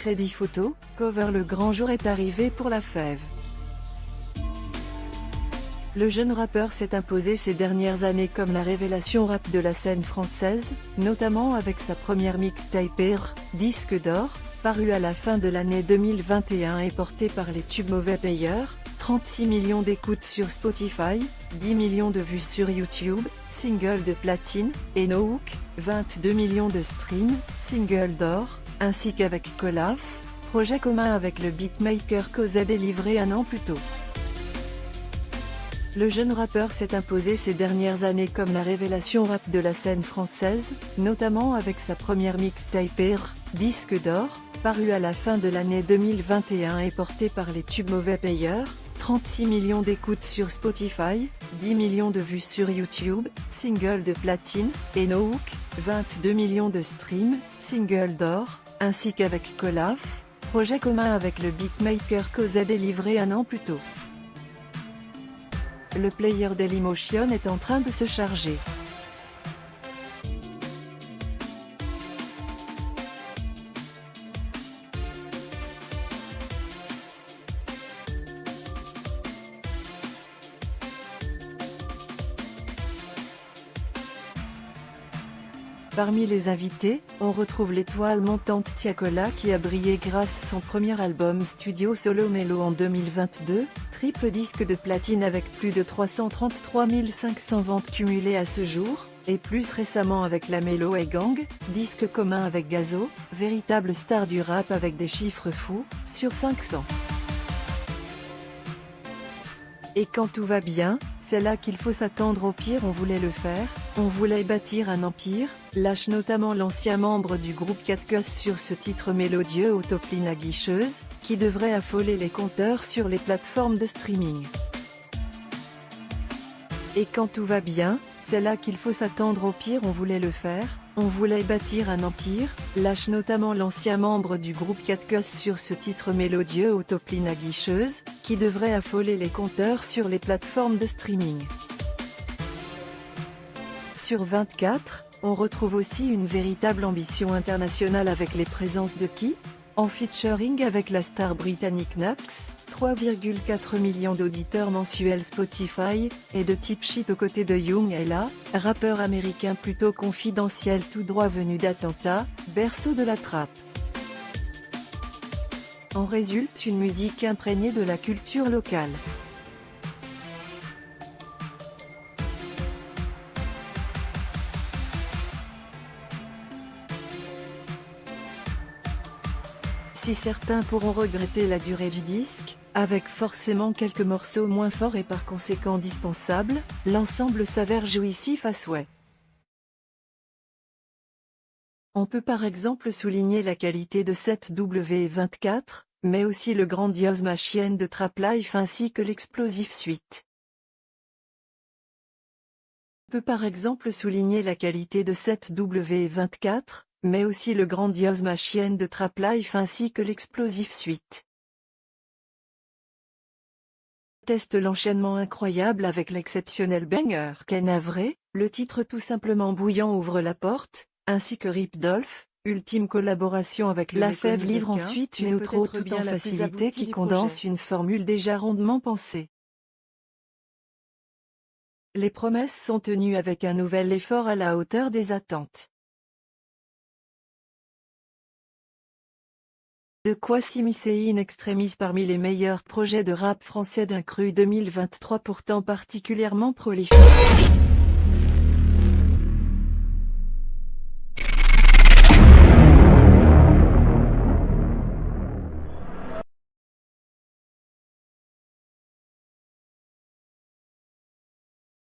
Crédit Photo, cover le grand jour est arrivé pour la fève. Le jeune rappeur s'est imposé ces dernières années comme la révélation rap de la scène française, notamment avec sa première mixtape R, disque d'or, paru à la fin de l'année 2021 et porté par les tubes Mauvais Payeur, 36 millions d'écoutes sur Spotify, 10 millions de vues sur YouTube, single de platine, et No Hook, 22 millions de streams, single d'or, ainsi qu'avec Colaf, projet commun avec le beatmaker Causa délivré un an plus tôt. Le jeune rappeur s'est imposé ces dernières années comme la révélation rap de la scène française, notamment avec sa première mixtape R, disque d'or, paru à la fin de l'année 2021 et porté par les tubes Mauvais Payeur, 36 millions d'écoutes sur Spotify, 10 millions de vues sur YouTube, single de platine, et No Hook, 22 millions de streams, single d'or, ainsi qu'avec Colaf, projet commun avec le beatmaker Causa délivré un an plus tôt. Le player Dailymotion est en train de se charger. Parmi les invités, on retrouve l'étoile montante Tiakola qui a brillé grâce à son premier album studio solo Mélo en 2022, triple disque de platine avec plus de 333 500 ventes cumulées à ce jour, et plus récemment avec la Mélo et Gang, disque commun avec Gazo, véritable star du rap avec des chiffres fous, sur 500. Et quand tout va bien, c'est là qu'il faut s'attendre au pire. On voulait le faire, on voulait bâtir un empire, lâche notamment l'ancien membre du groupe 4 Cus sur ce titre mélodieux aux top lines aguicheuses, qui devrait affoler les compteurs sur les plateformes de streaming. Et quand tout va bien, c'est là qu'il faut s'attendre au pire. On voulait le faire, on voulait bâtir un empire, lâche notamment l'ancien membre du groupe 4 Cus sur ce titre mélodieux aux top lines aguicheuses, qui devrait affoler les compteurs sur les plateformes de streaming. Sur 24, on retrouve aussi une véritable ambition internationale avec les présences de qui ? En featuring avec la star britannique Knux, 3,4 millions d'auditeurs mensuels Spotify, et de Type Shit aux côtés de Young Ella, rappeur américain plutôt confidentiel tout droit venu d'Atlanta, berceau de la trappe. En résulte une musique imprégnée de la culture locale. Si certains pourront regretter la durée du disque, avec forcément quelques morceaux moins forts et par conséquent dispensables, l'ensemble s'avère jouissif à souhait. On peut par exemple souligner la qualité de cette W24, mais aussi le grandiose Machine de Trap Life ainsi que l'explosive suite. On peut par exemple souligner la qualité de cette W24, mais aussi le grandiose Machine de Trap Life ainsi que l'explosive suite. Teste l'enchaînement incroyable avec l'exceptionnel banger qu'est Navré, le titre tout simplement bouillant ouvre la porte, ainsi que Rip Dolph, ultime collaboration avec La Fève livre ensuite une outro tout en facilité qui condense une formule déjà rondement pensée. Les promesses sont tenues avec un nouvel effort à la hauteur des attentes. De quoi s'immiscer in extremis parmi les meilleurs projets de rap français d'un cru 2023 pourtant particulièrement prolifique.